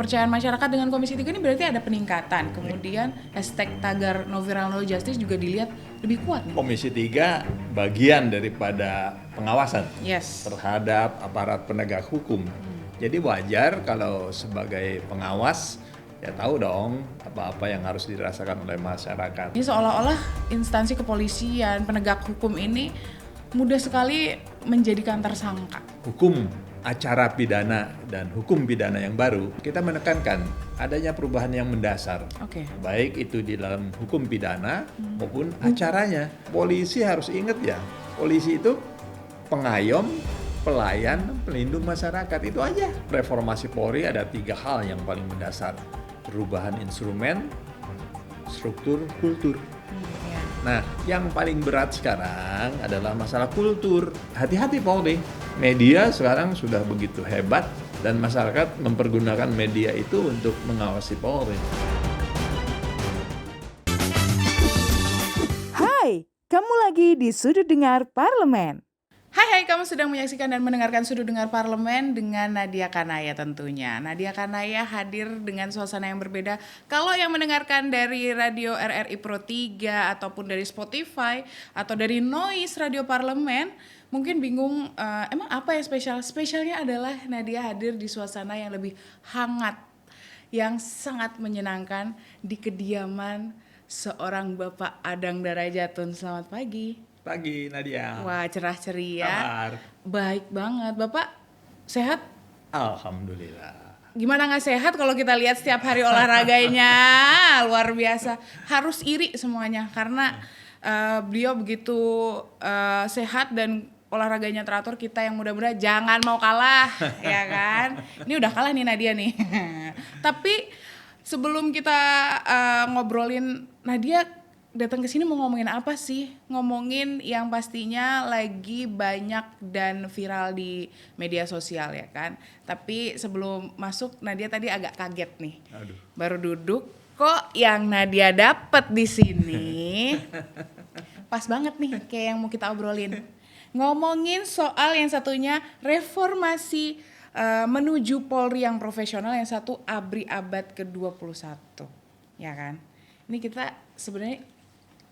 kepercayaan masyarakat dengan Komisi 3 ini berarti ada peningkatan. Kemudian hashtag tagar no viral no justice juga dilihat lebih kuat nih. Komisi 3 bagian daripada pengawasan terhadap aparat penegak hukum. Jadi wajar kalau sebagai pengawas ya tahu dong apa-apa yang harus dirasakan oleh masyarakat. Ini seolah-olah instansi kepolisian, penegak hukum ini mudah sekali menjadikan tersangka. Hukum acara pidana dan hukum pidana yang baru, kita menekankan adanya perubahan yang mendasar. Baik itu di dalam hukum pidana maupun acaranya. Polisi harus ingat ya, polisi itu pengayom, pelayan, pelindung masyarakat, itu aja. Reformasi Polri ada 3 hal yang paling mendasar. Perubahan instrumen, struktur, kultur. Nah, yang paling berat sekarang adalah masalah kultur. Hati-hati Polri, media sekarang sudah begitu hebat dan masyarakat mempergunakan media itu untuk mengawasi Polri. Hai, kamu lagi di Sudut Dengar Parlemen. Hai, kamu sedang menyaksikan dan mendengarkan Sudut Dengar Parlemen dengan Nadia Kanaya tentunya. Nadia Kanaya hadir dengan suasana yang berbeda. Kalau yang mendengarkan dari radio RRI Pro 3 ataupun dari Spotify atau dari Noise Radio Parlemen, mungkin bingung emang apa yang spesial? Spesialnya adalah Nadia hadir di suasana yang lebih hangat, yang sangat menyenangkan di kediaman seorang Bapak Adang Darajatun. Selamat pagi. Pagi Nadia. Wah, cerah ceria. Kabar? Baik banget. Bapak sehat? Alhamdulillah. Gimana nggak sehat kalau kita lihat setiap hari olahraganya luar biasa. Harus iri semuanya karena beliau begitu sehat dan olahraganya teratur. Kita yang muda-muda jangan mau kalah, ya kan? Ini udah kalah nih Nadia nih. Tapi sebelum kita ngobrolin, Nadia datang ke sini mau ngomongin apa sih? Ngomongin yang pastinya lagi banyak dan viral di media sosial ya kan. Tapi sebelum masuk, Nadia tadi agak kaget nih. Aduh. Baru duduk, kok yang Nadia dapet di sini pas banget nih kayak yang mau kita obrolin. Ngomongin soal yang satunya reformasi menuju Polri yang profesional, yang satu ABRI abad ke-21. Ya kan? Ini kita sebenarnya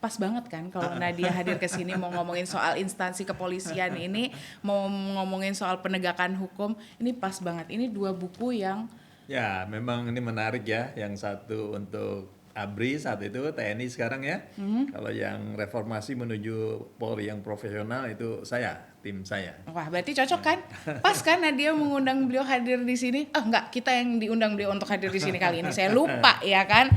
pas banget kan kalau Nadia hadir ke sini mau ngomongin soal instansi kepolisian ini, mau ngomongin soal penegakan hukum, ini pas banget. Ini 2 buku yang ya memang ini menarik ya. Yang satu untuk ABRI saat itu TNI sekarang ya. Kalau yang reformasi menuju Polri yang profesional itu saya, tim saya. Wah, berarti cocok kan? Pas kan Nadia mengundang beliau hadir di sini? Enggak, kita yang diundang beliau untuk hadir di sini kali ini. Saya lupa ya kan.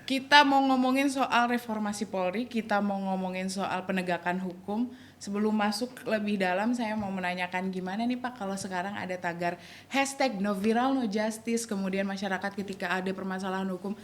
Kita mau ngomongin soal reformasi Polri, kita mau ngomongin soal penegakan hukum. Sebelum masuk lebih dalam, saya mau menanyakan gimana nih Pak kalau sekarang ada tagar hashtag no viral no justice, kemudian masyarakat ketika ada permasalahan hukum,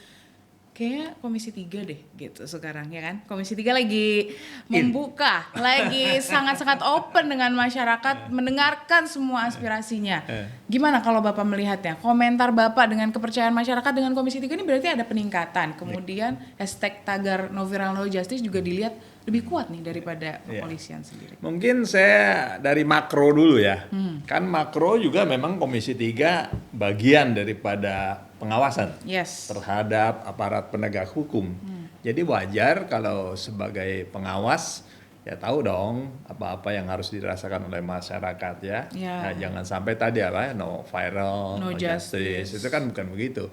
kayaknya Komisi 3 deh gitu sekarang ya kan. Komisi 3 lagi membuka, lagi sangat-sangat open dengan masyarakat, mendengarkan semua aspirasinya. Gimana kalau Bapak melihatnya? Komentar Bapak dengan kepercayaan masyarakat dengan Komisi 3 ini berarti ada peningkatan. Kemudian hashtag tagar no viral no justice juga dilihat lebih kuat nih daripada kepolisian sendiri. Mungkin saya dari makro dulu ya. Kan makro juga memang Komisi 3 bagian daripada pengawasan terhadap aparat penegak hukum. Jadi wajar kalau sebagai pengawas ya tahu dong apa-apa yang harus dirasakan oleh masyarakat ya. Nah, jangan sampai tadi no viral, no justice. Itu kan bukan begitu.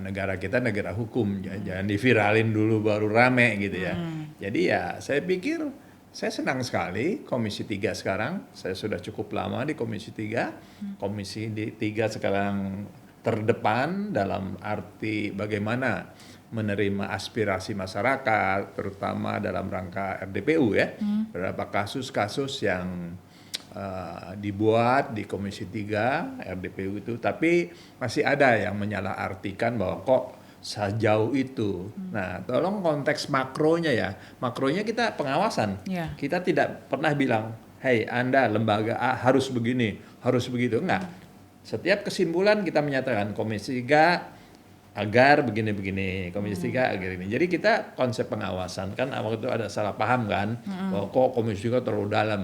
Negara kita negara hukum, jangan diviralin dulu baru rame gitu ya. Jadi ya saya pikir saya senang sekali Komisi 3 sekarang. Saya sudah cukup lama di Komisi 3. Komisi 3 sekarang terdepan dalam arti bagaimana menerima aspirasi masyarakat, terutama dalam rangka RDPU ya. Beberapa kasus-kasus yang dibuat di Komisi 3 RDPU itu, tapi masih ada yang menyalahartikan bahwa kok sejauh itu. Nah, tolong konteks makronya ya. Makronya kita pengawasan. Kita tidak pernah bilang, "Hei, Anda lembaga A harus begini, harus begitu." Enggak. Setiap kesimpulan kita menyatakan Komisi 3 agar begini-begini, Komisi 3 agar ini. Jadi kita konsep pengawasan kan waktu itu ada salah paham kan, bahwa kok Komisi 3 terlalu dalam,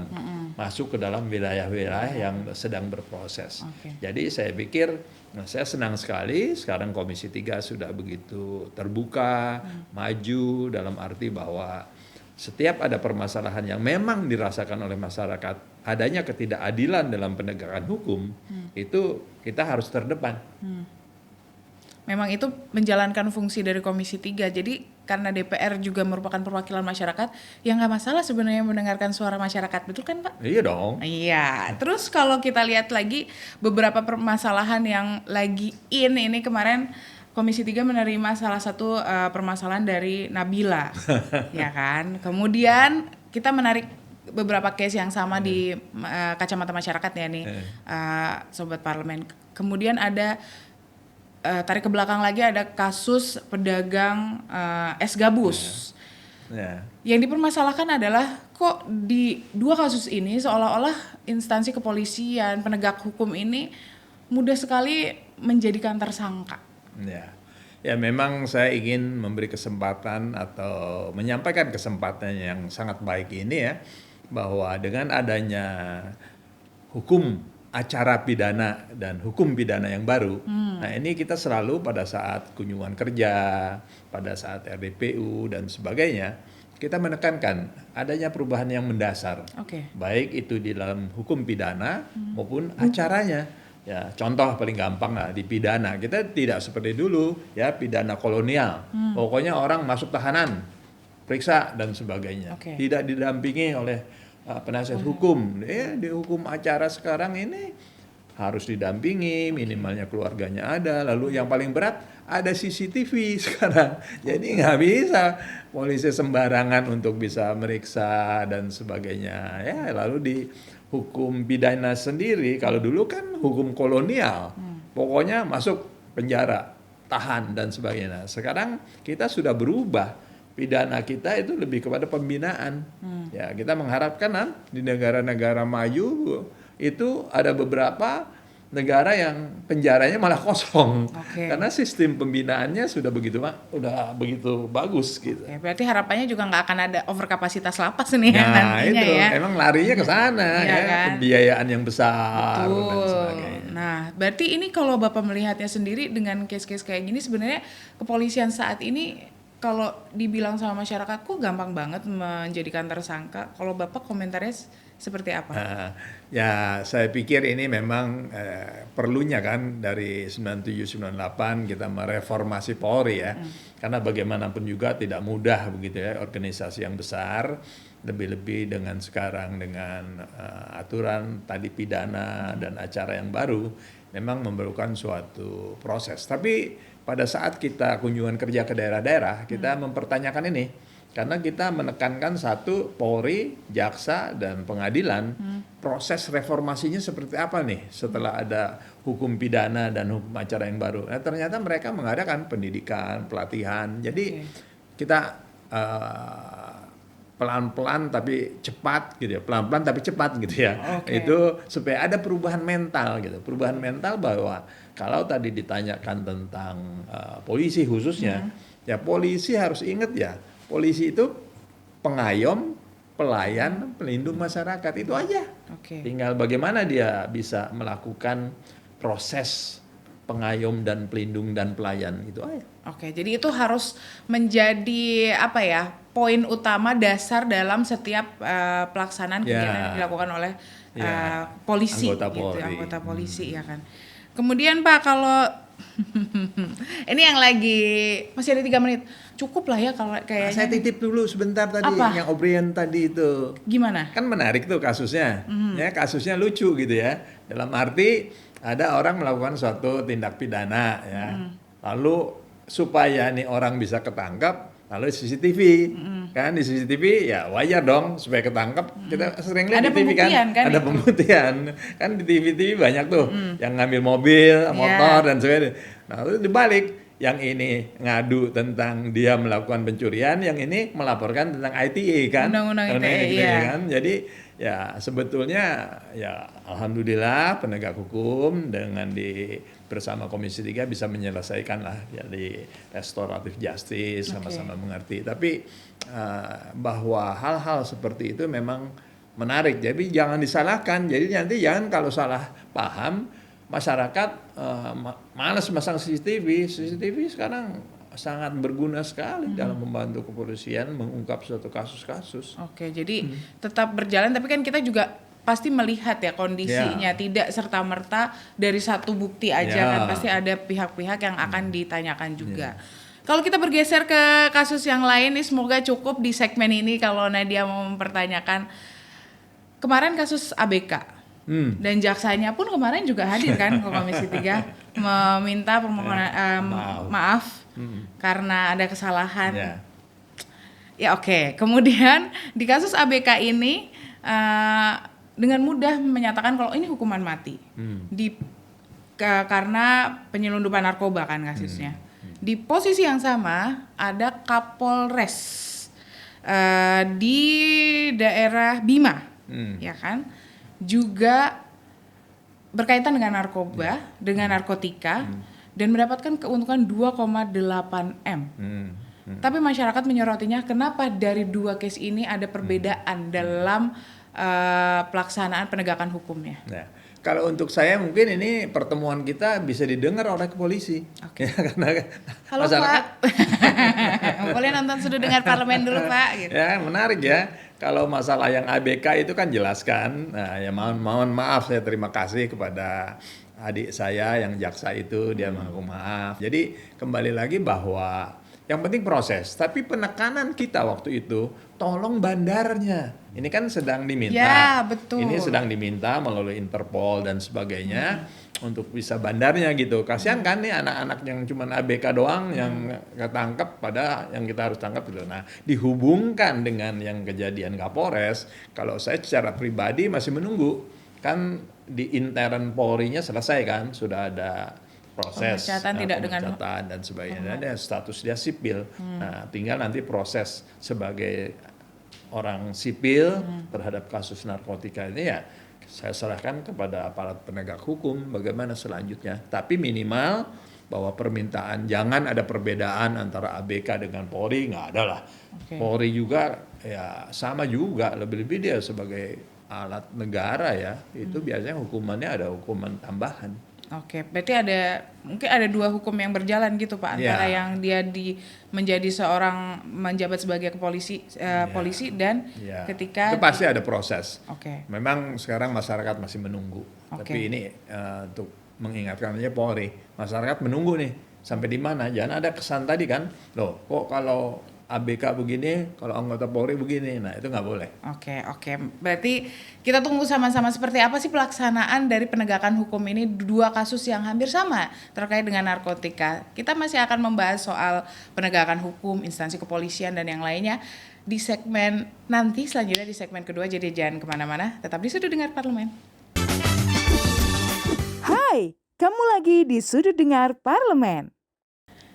masuk ke dalam wilayah-wilayah yang sedang berproses. Jadi saya pikir, saya senang sekali sekarang Komisi 3 sudah begitu terbuka, maju dalam arti bahwa setiap ada permasalahan yang memang dirasakan oleh masyarakat, adanya ketidakadilan dalam penegakan hukum, itu kita harus terdepan. Memang itu menjalankan fungsi dari Komisi 3. Jadi karena DPR juga merupakan perwakilan masyarakat, ya nggak masalah sebenarnya mendengarkan suara masyarakat, betul kan Pak? Iya dong. Iya. Terus kalau kita lihat lagi beberapa permasalahan yang lagi ini kemarin Komisi 3 menerima salah satu permasalahan dari Nabila, ya kan? Kemudian kita menarik beberapa case yang sama di kacamata masyarakat ya nih, Sobat Parlemen. Kemudian ada tarik ke belakang lagi ada kasus pedagang es gabus. Yang dipermasalahkan adalah kok di dua kasus ini seolah-olah instansi kepolisian, penegak hukum ini mudah sekali menjadikan tersangka. Ya memang saya ingin memberi kesempatan atau menyampaikan kesempatan yang sangat baik ini ya, bahwa dengan adanya hukum acara pidana dan hukum pidana yang baru. Nah ini kita selalu pada saat kunjungan kerja, pada saat RDPU dan sebagainya, kita menekankan adanya perubahan yang mendasar. Baik itu di dalam hukum pidana maupun acaranya. Ya, contoh paling gampang lah di pidana. Kita tidak seperti dulu ya, pidana kolonial. Pokoknya orang masuk tahanan, periksa dan sebagainya. Tidak didampingi oleh penasihat hukum. Di hukum acara sekarang ini harus didampingi, minimalnya keluarganya ada. Lalu yang paling berat ada CCTV sekarang. Jadi nggak bisa polisi sembarangan untuk bisa meriksa dan sebagainya. Ya, lalu di hukum pidana sendiri, kalau dulu kan hukum kolonial, pokoknya masuk penjara, tahan dan sebagainya. Sekarang kita sudah berubah. Pidana kita itu lebih kepada pembinaan. Ya, kita mengharapkan di negara-negara maju itu ada beberapa negara yang penjaranya malah kosong. Karena sistem pembinaannya sudah begitu bagus gitu. Berarti harapannya juga nggak akan ada overkapasitas lapas nih nantinya itu, ya. Emang larinya ke sana ya kan? Pembiayaan yang besar. Betul. Dan sebagainya. Nah, berarti ini kalau Bapak melihatnya sendiri dengan case-case kayak gini, sebenarnya kepolisian saat ini kalau dibilang sama masyarakat kok gampang banget menjadikan tersangka. Kalau Bapak komentarnya seperti apa? Ya saya pikir ini memang perlunya kan dari 97-98 kita mereformasi Polri ya. Karena bagaimanapun juga tidak mudah begitu ya, organisasi yang besar, lebih-lebih dengan sekarang dengan aturan tadi pidana dan acara yang baru, memang memerlukan suatu proses. Tapi pada saat kita kunjungan kerja ke daerah-daerah, kita mempertanyakan ini. Karena kita menekankan satu, Polri, jaksa, dan pengadilan, proses reformasinya seperti apa nih setelah ada hukum pidana dan hukum acara yang baru. Nah, ternyata mereka mengadakan pendidikan, pelatihan. Jadi kita pelan-pelan tapi cepat gitu ya, pelan-pelan tapi cepat gitu ya. Itu supaya ada perubahan mental gitu. Perubahan mental bahwa kalau tadi ditanyakan tentang polisi khususnya, ya polisi harus ingat ya, polisi itu pengayom, pelayan, pelindung masyarakat, itu aja. Tinggal bagaimana dia bisa melakukan proses pengayom dan pelindung dan pelayan, itu aja. Jadi itu harus menjadi apa ya, poin utama dasar dalam setiap pelaksanaan kegiatan yang dilakukan oleh polisi, anggota polisi ya kan. Kemudian Pak, kalau ini yang lagi masih ada 3 menit, cukup lah ya kalau kayaknya. Saya titip dulu sebentar tadi. Apa? Yang O'Brien tadi itu. Gimana? Kan menarik tuh kasusnya, ya kasusnya lucu gitu ya. Dalam arti ada orang melakukan suatu tindak pidana ya, lalu supaya nih orang bisa ketangkap, lalu CCTV, kan di CCTV ya wajar dong supaya ketangkap. Kita sering lihat di TV kan ada pembuktian, kan di TV banyak tuh yang ngambil mobil, motor dan sebagainya. Nah lalu dibalik, yang ini ngadu tentang dia melakukan pencurian, yang ini melaporkan tentang ITE kan, undang-undang ITE kan. Jadi ya sebetulnya ya alhamdulillah penegak hukum dengan bersama Komisi 3 bisa menyelesaikan lah, jadi restoratif justice, sama-sama mengerti. Tapi bahwa hal-hal seperti itu memang menarik, jadi jangan disalahkan. Jadi nanti jangan kalau salah paham masyarakat malas masang CCTV sekarang sangat berguna sekali dalam membantu kepolisian mengungkap suatu kasus-kasus. Oke, jadi tetap berjalan, tapi kan kita juga pasti melihat ya kondisinya, tidak serta-merta dari satu bukti aja kan, pasti ada pihak-pihak yang akan ditanyakan juga. Kalau kita bergeser ke kasus yang lain nih, semoga cukup di segmen ini kalau Nadia mau mempertanyakan. Kemarin kasus ABK. Dan jaksanya pun kemarin juga hadir kan ke Komisi 3 meminta permohonan maaf karena ada kesalahan. Ya oke. Kemudian di kasus ABK ini dengan mudah menyatakan kalau ini hukuman mati. Karena penyelundupan narkoba kan kasusnya. Di posisi yang sama ada Kapolres di daerah Bima, ya kan? Juga berkaitan dengan narkoba, dengan narkotika, dan mendapatkan keuntungan 2,8 M. Tapi masyarakat menyorotinya kenapa dari dua case ini ada perbedaan dalam pelaksanaan penegakan hukumnya. Nah, kalau untuk saya mungkin ini pertemuan kita bisa didengar oleh polisi. Oke. Karena halo masyarakat, Pak, boleh nonton Sudut Dengar Parlemen dulu Pak. Gitu. Ya menarik ya. Kalau masalah yang ABK itu kan jelaskan. Nah, ya mohon maaf, saya terima kasih kepada adik saya yang jaksa itu, dia mengaku maaf. Jadi kembali lagi bahwa yang penting proses. Tapi penekanan kita waktu itu, tolong bandarnya. Ini kan sedang diminta. Ya, betul. Ini sedang diminta melalui Interpol dan sebagainya untuk bisa bandarnya gitu. Kasihan kan nih anak-anak yang cuma ABK doang yang ketangkep pada yang kita harus tangkap gitu. Nah, dihubungkan dengan yang kejadian Kapolres, kalau saya secara pribadi masih menunggu. Kan di intern Polri-nya selesai kan, sudah ada proses pemecatan dan sebagainya, dan status dia sipil. Nah, tinggal nanti proses sebagai orang sipil terhadap kasus narkotika ini ya saya serahkan kepada aparat penegak hukum bagaimana selanjutnya. Tapi minimal bahwa permintaan jangan ada perbedaan antara ABK dengan Polri, nggak ada lah. Polri juga ya sama juga, lebih-lebih dia sebagai alat negara ya, itu biasanya hukumannya ada hukuman tambahan. Oke, berarti mungkin ada dua hukum yang berjalan gitu Pak, antara yang dia menjadi seorang menjabat sebagai polisi dan ketika itu pasti ada proses. Oke. Memang sekarang masyarakat masih menunggu. Tapi ini untuk mengingatkan aja Polri, masyarakat menunggu nih sampai di mana? Jangan ada kesan tadi kan, loh kok kalau ABK begini, kalau anggota Polri begini, nah itu nggak boleh. Oke. Berarti kita tunggu sama-sama seperti apa sih pelaksanaan dari penegakan hukum ini, dua kasus yang hampir sama terkait dengan narkotika. Kita masih akan membahas soal penegakan hukum, instansi kepolisian dan yang lainnya di segmen nanti, selanjutnya di segmen kedua. Jadi jangan kemana-mana, tetap di Sudut Dengar Parlemen. Hai, kamu lagi di Sudut Dengar Parlemen.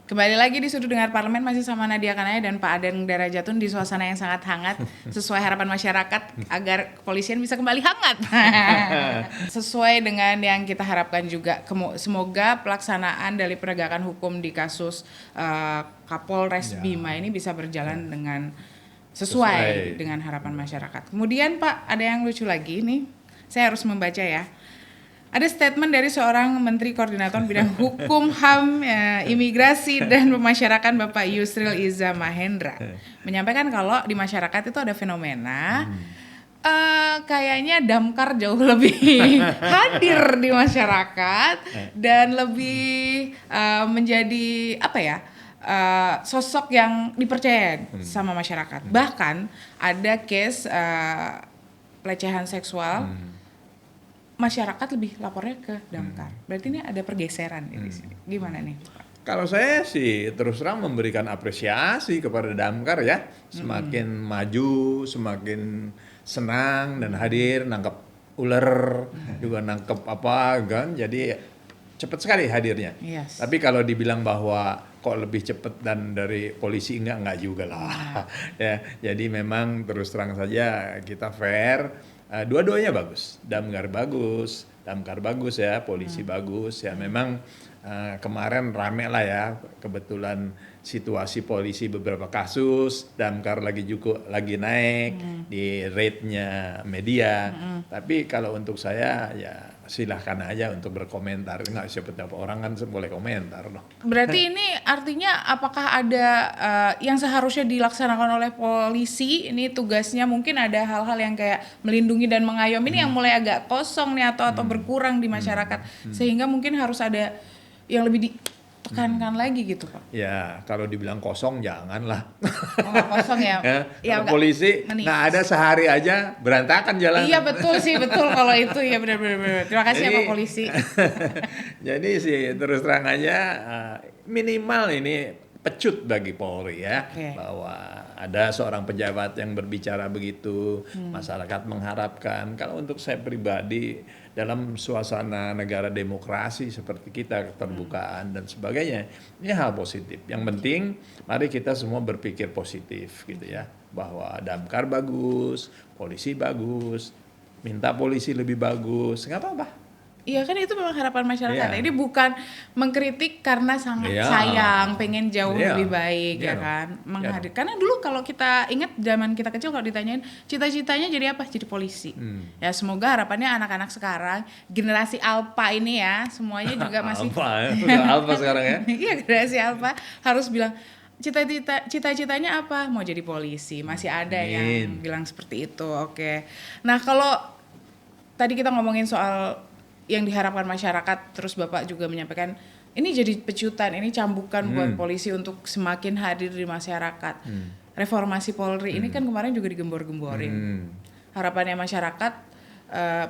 Kembali lagi di Sudut Dengar Parlemen, masih sama Nadia Kanaya dan Pak Aden Darajatun di suasana yang sangat hangat sesuai harapan masyarakat agar kepolisian bisa kembali hangat. Sesuai dengan yang kita harapkan juga, semoga pelaksanaan dari penegakan hukum di kasus Kapolres Bima ini bisa berjalan dengan sesuai dengan harapan masyarakat. Kemudian Pak, ada yang lucu lagi nih, saya harus membaca ya. Ada statement dari seorang Menteri Koordinator Bidang Hukum, HAM, Imigrasi dan Pemasyarakatan Bapak Yusril Iza Mahendra menyampaikan kalau di masyarakat itu ada fenomena kayaknya Damkar jauh lebih hadir di masyarakat dan lebih menjadi sosok yang dipercaya sama masyarakat. Bahkan ada case pelecehan seksual. Masyarakat lebih lapornya ke Damkar. Berarti ini ada pergeseran di sini. Gimana nih? Kalau saya sih terus terang memberikan apresiasi kepada Damkar ya. Semakin maju, semakin senang dan hadir, nangkep ular, juga nangkep apa kan. Jadi cepat sekali hadirnya. Yes. Tapi kalau dibilang bahwa kok lebih cepat dan dari polisi enggak juga lah. Ya, jadi memang terus terang saja kita fair. Dua-duanya bagus, Damkar bagus, damkar bagus ya, polisi bagus ya. Memang kemarin rame lah ya, kebetulan situasi polisi beberapa kasus, damkar lagi naik di rate-nya media. Tapi kalau untuk saya ya silahkan aja untuk berkomentar, nggak siapa orang kan boleh komentar loh. Berarti ini artinya apakah ada yang seharusnya dilaksanakan oleh polisi, ini tugasnya mungkin ada hal-hal yang kayak melindungi dan mengayomi ini yang mulai agak kosong nih atau berkurang di masyarakat, sehingga mungkin harus ada yang lebih ditekankan lagi gitu Pak? Ya kalau dibilang kosong janganlah. Oh, nggak kosong ya? Ya polisi nggak ada sehari aja berantakan jalan. Iya betul kalau itu ya benar-benar. Terima kasih ya Pak Polisi. Jadi sih terus terang aja minimal ini pecut bagi Polri ya, bahwa ada seorang pejabat yang berbicara begitu, masyarakat mengharapkan. Kalau untuk saya pribadi dalam suasana negara demokrasi seperti kita, keterbukaan dan sebagainya, ini hal positif. Yang penting mari kita semua berpikir positif gitu ya, bahwa damkar bagus, polisi bagus, minta polisi lebih bagus, nggak apa-apa. Iya kan itu memang harapan masyarakat. Ini bukan mengkritik karena sangat sayang, pengen jauh lebih baik ya kan. Menghadir. Karena dulu kalau kita ingat zaman kita kecil kalau ditanyain cita-citanya jadi apa? Jadi polisi. Ya semoga harapannya anak-anak sekarang generasi Alpha ini ya semuanya juga masih Alpha sekarang ya. Iya generasi Alpha harus bilang cita-citanya apa? Mau jadi polisi. Masih ada yang bilang seperti itu. Oke. Nah, kalau tadi kita ngomongin soal yang diharapkan masyarakat, terus Bapak juga menyampaikan ini jadi pecutan, ini cambukan buat polisi untuk semakin hadir di masyarakat. Reformasi Polri ini kan kemarin juga digembor-gemborin. Harapannya masyarakat,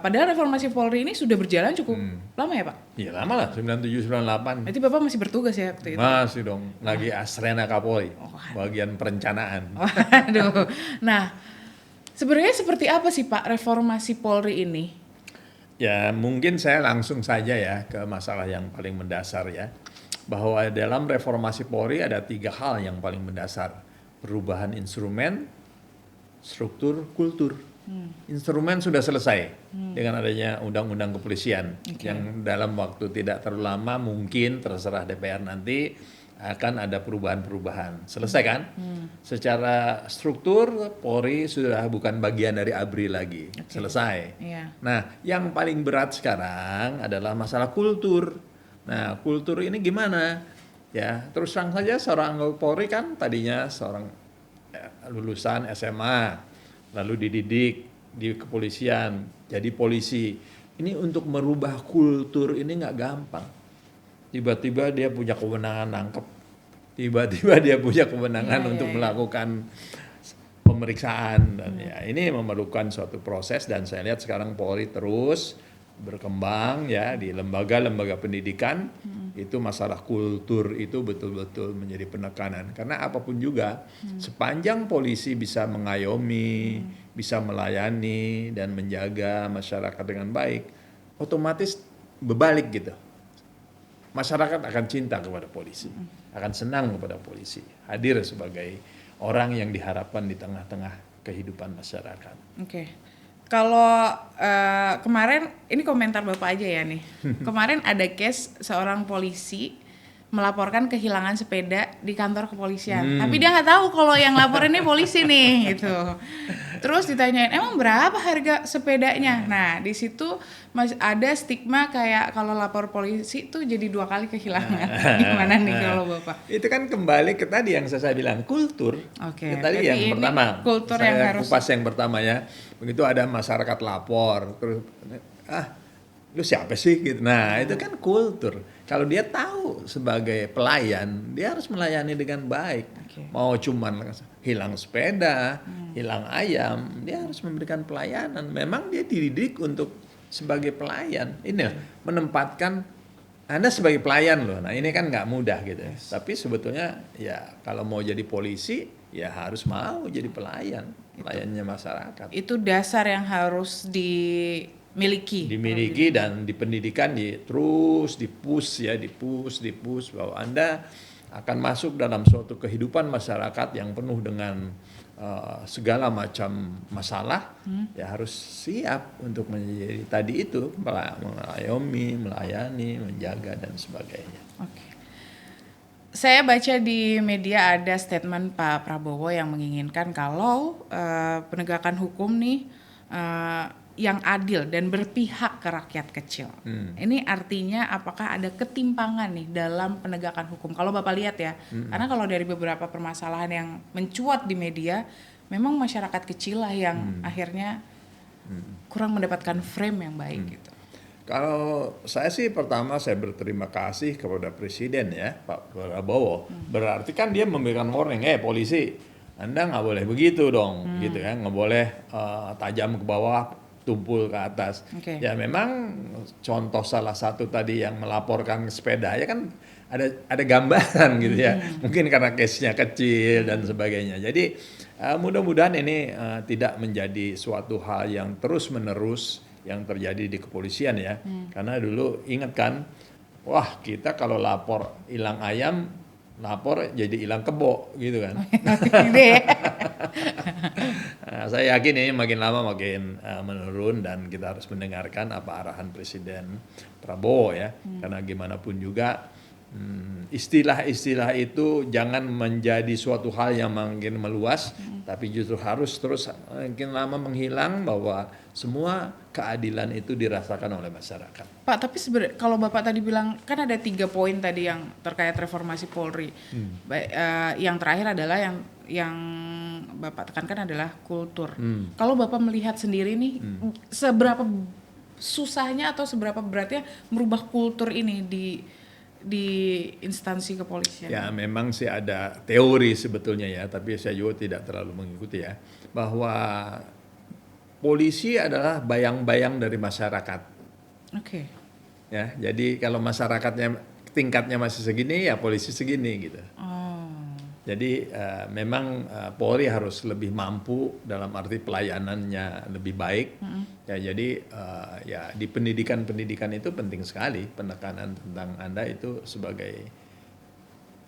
padahal reformasi Polri ini sudah berjalan cukup lama ya Pak? Iya lama lah, 97-98. Berarti Bapak masih bertugas ya waktu itu? Masih dong, lagi Asrena Kapolri, bagian perencanaan. Waduh. Nah, sebenarnya seperti apa sih Pak reformasi Polri ini? Ya mungkin saya langsung saja ya ke masalah yang paling mendasar ya, bahwa dalam reformasi Polri ada 3 hal yang paling mendasar: perubahan instrumen, struktur, kultur. Instrumen sudah selesai dengan adanya undang-undang kepolisian yang dalam waktu tidak terlalu lama, mungkin terserah DPR nanti akan ada perubahan-perubahan. Selesai kan? Secara struktur Polri sudah bukan bagian dari ABRI lagi. Selesai. Nah, yang paling berat sekarang adalah masalah kultur. Nah, kultur ini gimana? Ya, terus terang saja seorang anggota Polri kan tadinya seorang lulusan SMA, lalu dididik di kepolisian, jadi polisi. Ini untuk merubah kultur ini nggak gampang. Tiba-tiba dia punya kewenangan nangkep, tiba-tiba dia punya kewenangan untuk melakukan pemeriksaan, dan ya ini memerlukan suatu proses. Dan saya lihat sekarang Polri terus berkembang ya di lembaga-lembaga pendidikan. Itu masalah kultur itu betul-betul menjadi penekanan, karena apapun juga sepanjang polisi bisa mengayomi, bisa melayani dan menjaga masyarakat dengan baik, otomatis berbalik gitu. Masyarakat akan cinta kepada polisi, akan senang kepada polisi, hadir sebagai orang yang diharapkan di tengah-tengah kehidupan masyarakat. Oke. Kalau kemarin, ini komentar Bapak aja ya nih. Kemarin ada case seorang polisi melaporkan kehilangan sepeda di kantor kepolisian. Tapi dia nggak tahu kalau yang lapor ini polisi nih gitu. Terus ditanyain, emang berapa harga sepedanya? Nah, di situ masih ada stigma kayak kalau lapor polisi tuh jadi 2 kali kehilangan. Gimana nih kalau Bapak? Itu kan kembali ke tadi yang saya bilang, kultur. Oke. Tadi yang pertama, kultur saya yang harus kupas yang pertama ya. Begitu ada masyarakat lapor, terus lu siapa sih gitu. Nah, itu kan kultur. Kalau dia tahu sebagai pelayan, dia harus melayani dengan baik. Mau cuman hilang sepeda, hilang ayam, dia harus memberikan pelayanan. Memang dia dididik untuk sebagai pelayan. Ini menempatkan Anda sebagai pelayan loh. Nah, ini kan nggak mudah gitu. Tapi sebetulnya ya kalau mau jadi polisi ya harus mau jadi pelayannya masyarakat. Itu dasar yang harus dimiliki Dan di pendidikan terus dipush bahwa Anda akan masuk dalam suatu kehidupan masyarakat yang penuh dengan segala macam masalah, ya harus siap untuk menjadi tadi itu, mengayomi, melayani, menjaga dan sebagainya. Oke. Saya baca di media ada statement Pak Prabowo yang menginginkan kalau penegakan hukum nih yang adil dan berpihak ke rakyat kecil. Ini artinya apakah ada ketimpangan nih dalam penegakan hukum? Kalau Bapak lihat ya, karena kalau dari beberapa permasalahan yang mencuat di media, memang masyarakat kecil lah yang akhirnya kurang mendapatkan frame yang baik gitu. Kalau saya sih pertama saya berterima kasih kepada Presiden ya, Pak Prabowo. Berarti kan dia memberikan warning, polisi, Anda nggak boleh begitu dong, gitu kan, nggak boleh tajam ke bawah, tumpul ke atas. Okay. Ya memang contoh salah satu tadi yang melaporkan sepeda ya kan ada gambaran gitu ya. Mungkin karena case-nya kecil dan sebagainya. Jadi mudah-mudahan ini tidak menjadi suatu hal yang terus-menerus yang terjadi di kepolisian ya. Karena dulu ingat kan, wah kita kalau lapor hilang ayam, lapor jadi hilang kebo gitu kan. Nah, saya yakin ini makin lama makin menurun dan kita harus mendengarkan apa arahan Presiden Prabowo ya. Karena gimana pun juga istilah-istilah itu jangan menjadi suatu hal yang makin meluas, tapi justru harus terus makin lama menghilang bahwa semua keadilan itu dirasakan oleh masyarakat. Pak, tapi sebenarnya kalau Bapak tadi bilang kan ada 3 poin tadi yang terkait reformasi Polri. Yang terakhir adalah yang Bapak tekankan adalah kultur. Kalau Bapak melihat sendiri nih, seberapa susahnya atau seberapa beratnya merubah kultur ini di instansi kepolisian? Ya memang sih ada teori sebetulnya ya, tapi saya juga tidak terlalu mengikuti ya, bahwa polisi adalah bayang-bayang dari masyarakat. Oke. Ya, jadi kalau masyarakatnya tingkatnya masih segini, ya polisi segini gitu. Jadi memang Polri harus lebih mampu dalam arti pelayanannya lebih baik. Ya, jadi ya di pendidikan itu penting sekali penekanan tentang Anda itu sebagai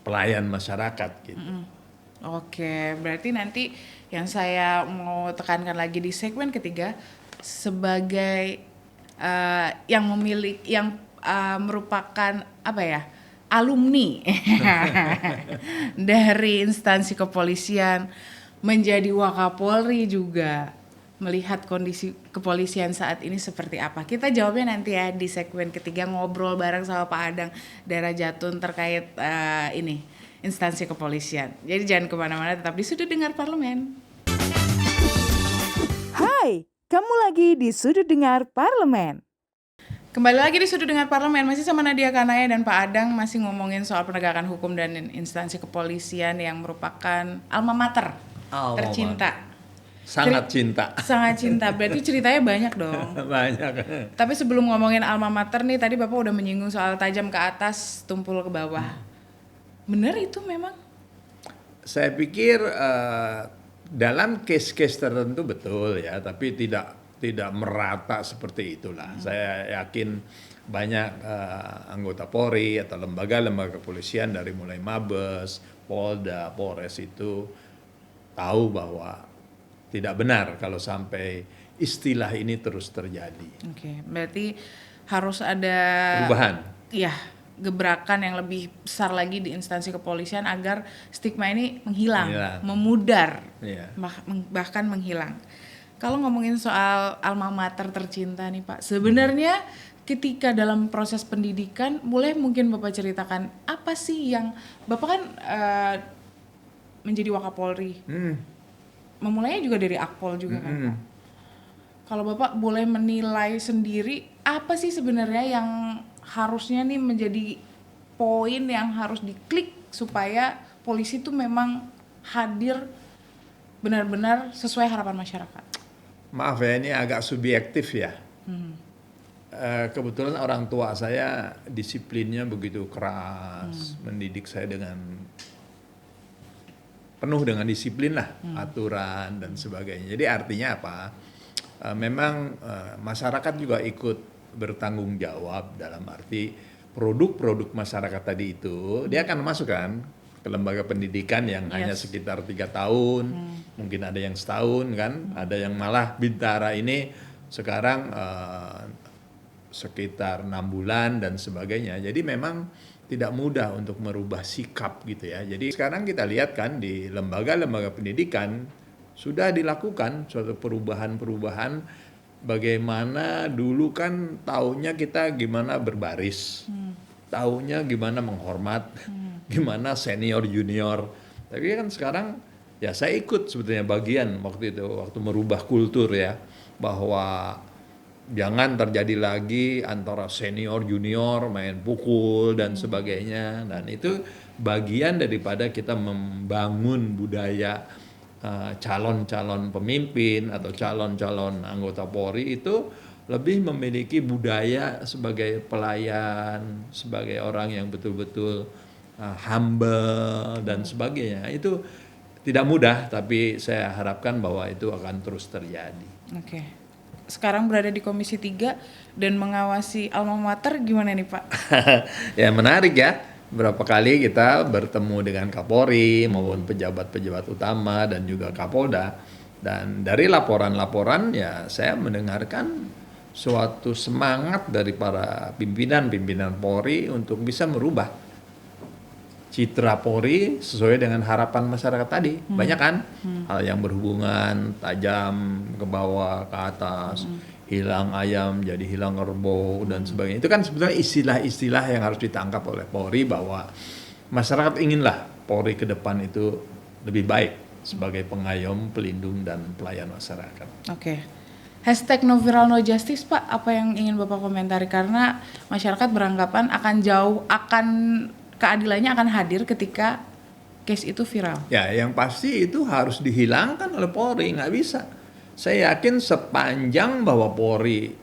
pelayan masyarakat gitu. Oke, berarti nanti yang saya mau tekankan lagi di segmen ketiga sebagai yang merupakan apa ya, alumni dari instansi kepolisian menjadi Wakapolri juga melihat kondisi kepolisian saat ini seperti apa. Kita jawabnya nanti ya di segmen ketiga, ngobrol bareng sama Pak Adang Dara Jatun terkait ini instansi kepolisian. Jadi jangan kemana-mana, tetap di Sudut Dengar Parlemen. Hai, kamu lagi di Sudut Dengar Parlemen. Kembali lagi di Sudut Dengar Parlemen, masih sama Nadia Kanaya dan Pak Adang, masih ngomongin soal penegakan hukum dan instansi kepolisian yang merupakan alma mater tercinta. Sangat cinta. Sangat cinta, berarti ceritanya banyak dong. Banyak. Tapi sebelum ngomongin alma mater nih, tadi Bapak udah menyinggung soal tajam ke atas, tumpul ke bawah. Benar itu memang? Saya pikir dalam case-case tertentu betul ya, tapi tidak merata seperti itulah. Saya yakin banyak anggota Polri atau lembaga-lembaga kepolisian dari mulai Mabes, Polda, Polres itu tahu bahwa tidak benar kalau sampai istilah ini terus terjadi. Oke, berarti harus ada perubahan. Iya, gebrakan yang lebih besar lagi di instansi kepolisian agar stigma ini menghilang. Memudar, bahkan menghilang. Kalau ngomongin soal alma mater tercinta nih Pak, sebenarnya ketika dalam proses pendidikan, boleh mungkin Bapak ceritakan apa sih yang Bapak kan menjadi Wakapolri, memulainya juga dari Akpol juga kan Pak. Kalau Bapak boleh menilai sendiri, apa sih sebenarnya yang harusnya nih menjadi poin yang harus diklik supaya polisi itu memang hadir benar-benar sesuai harapan masyarakat? Maaf ya, ini agak subjektif ya. Kebetulan orang tua saya disiplinnya begitu keras, mendidik saya dengan penuh dengan disiplin lah, aturan dan sebagainya. Jadi artinya apa? Memang masyarakat juga ikut bertanggung jawab dalam arti produk-produk masyarakat tadi itu, dia akan masuk kan ke lembaga pendidikan yang hanya sekitar 3 tahun, mungkin ada yang setahun kan, ada yang malah Bintara ini sekarang sekitar 6 bulan dan sebagainya. Jadi memang tidak mudah untuk merubah sikap gitu ya. Jadi sekarang kita lihat kan di lembaga-lembaga pendidikan sudah dilakukan suatu perubahan-perubahan. Bagaimana dulu kan taunya kita gimana berbaris, taunya gimana menghormat, gimana senior junior. Tapi kan sekarang ya saya ikut sebetulnya bagian waktu itu, waktu merubah kultur ya, bahwa jangan terjadi lagi antara senior junior main pukul dan sebagainya. Dan itu bagian daripada kita membangun budaya calon-calon pemimpin atau calon-calon anggota Polri itu lebih memiliki budaya sebagai pelayan, sebagai orang yang betul-betul humble dan sebagainya. Itu tidak mudah, tapi saya harapkan bahwa itu akan terus terjadi. Oke. Sekarang berada di Komisi 3 dan mengawasi alma mater gimana nih Pak? Ya menarik ya. Berapa kali kita bertemu dengan Kapolri maupun pejabat-pejabat utama dan juga Kapolda, dan dari laporan-laporan ya saya mendengarkan suatu semangat dari para pimpinan Polri untuk bisa merubah citra Polri sesuai dengan harapan masyarakat tadi. Banyak kan hal yang berhubungan tajam ke bawah ke atas, hilang ayam jadi hilang kerbau dan sebagainya. Itu kan sebetulnya istilah-istilah yang harus ditangkap oleh Polri, bahwa masyarakat inginlah Polri ke depan itu lebih baik sebagai pengayom, pelindung dan pelayan masyarakat. Oke. Hashtag no viral no justice Pak, apa yang ingin Bapak komentari? Karena masyarakat beranggapan akan keadilannya akan hadir ketika case itu viral. Ya, yang pasti itu harus dihilangkan oleh Polri, nggak bisa. Saya yakin sepanjang bahwa Polri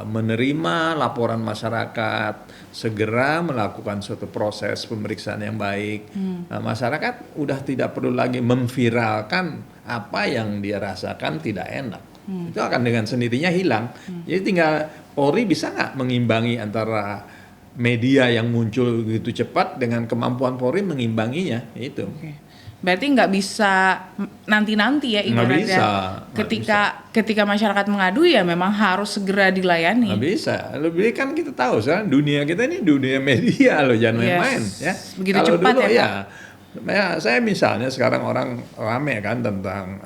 menerima laporan masyarakat, segera melakukan suatu proses pemeriksaan yang baik, masyarakat udah tidak perlu lagi memviralkan apa yang dia rasakan tidak enak. Itu akan dengan sendirinya hilang. Jadi tinggal Polri bisa nggak mengimbangi antara media yang muncul begitu cepat dengan kemampuan Polri mengimbanginya, itu. Okay. Berarti nggak bisa nanti-nanti ya ibaratnya. Ketika masyarakat mengadu ya memang harus segera dilayani. Nggak bisa. Lebih kan kita tahu sekarang dunia kita ini dunia media loh, jangan main-main ya. Begitu kalau cepat dulu ya. Saya misalnya sekarang orang rame kan tentang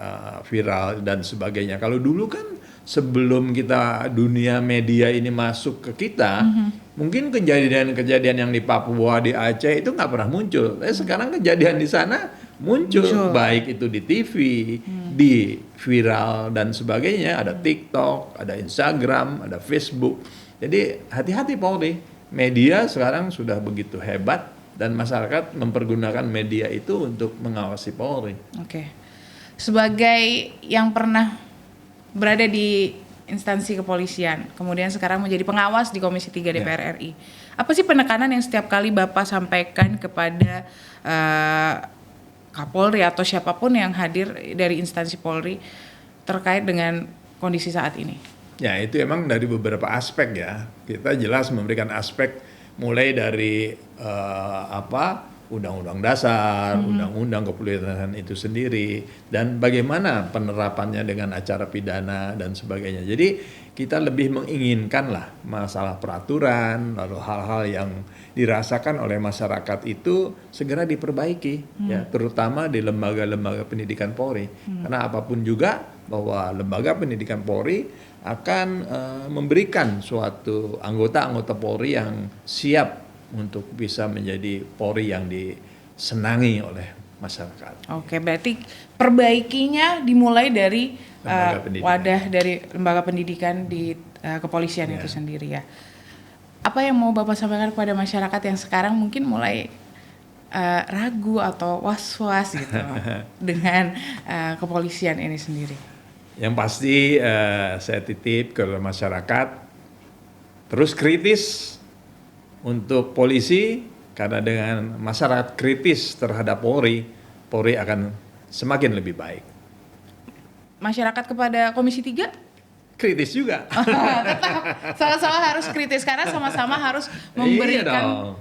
viral dan sebagainya. Kalau dulu kan sebelum kita dunia media ini masuk ke kita, mungkin kejadian-kejadian yang di Papua, di Aceh itu nggak pernah muncul. Sekarang kejadian di sana muncul, baik itu di TV, di viral dan sebagainya. Ada TikTok, ada Instagram, ada Facebook. Jadi hati-hati Polri. Media sekarang sudah begitu hebat dan masyarakat mempergunakan media itu untuk mengawasi Polri. Oke. Sebagai yang pernah berada di instansi kepolisian, kemudian sekarang menjadi pengawas di Komisi 3 DPR RI. Apa sih penekanan yang setiap kali Bapak sampaikan kepada Kapolri atau siapapun yang hadir dari instansi Polri terkait dengan kondisi saat ini? Ya, itu emang dari beberapa aspek ya. Kita jelas memberikan aspek mulai dari Undang-Undang Dasar, Undang-Undang Kepolisian itu sendiri, dan bagaimana penerapannya dengan acara pidana dan sebagainya. Jadi kita lebih menginginkan lah masalah peraturan, lalu hal-hal yang dirasakan oleh masyarakat itu segera diperbaiki, ya, terutama di lembaga-lembaga pendidikan Polri. Karena apapun juga bahwa lembaga pendidikan Polri akan memberikan suatu anggota-anggota Polri yang siap untuk bisa menjadi Polri yang disenangi oleh masyarakat. Oke, berarti perbaikinya dimulai dari wadah dari lembaga pendidikan di kepolisian itu sendiri ya. Apa yang mau Bapak sampaikan kepada masyarakat yang sekarang mungkin mulai ragu atau was-was gitu dengan kepolisian ini sendiri? Yang pasti saya titip ke masyarakat terus kritis untuk polisi, karena dengan masyarakat kritis terhadap Polri, Polri akan semakin lebih baik. Masyarakat kepada Komisi 3? kritis juga. Tetap sama-sama harus kritis karena sama-sama harus memberikan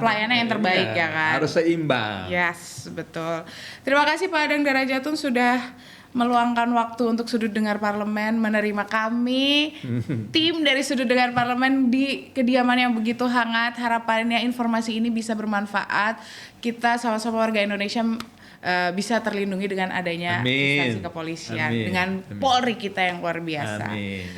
pelayanan yang terbaik ya kan. Harus seimbang. Yes, betul. Terima kasih Pak Adang Darajatun sudah meluangkan waktu untuk Sudut Dengar Parlemen, menerima kami, tim dari Sudut Dengar Parlemen di kediaman yang begitu hangat. Harapannya informasi ini bisa bermanfaat. Kita sama-sama warga Indonesia bisa terlindungi dengan adanya instansi kepolisian, dengan Polri kita yang luar biasa.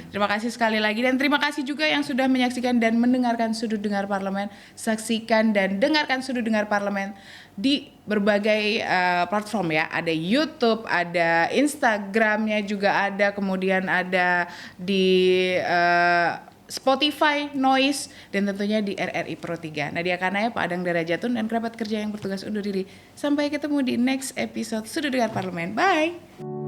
Terima kasih sekali lagi dan terima kasih juga yang sudah menyaksikan dan mendengarkan Sudut Dengar Parlemen. Saksikan dan dengarkan Sudut Dengar Parlemen di berbagai platform ya, ada YouTube, ada Instagramnya juga ada, kemudian ada di Spotify, Noise, dan tentunya di RRI Pro 3. Nadia Kanaya, Pak Adang Darajatun, dan kerabat kerja yang bertugas undur diri. Sampai ketemu di next episode Sudut Dengar Parlemen. Bye!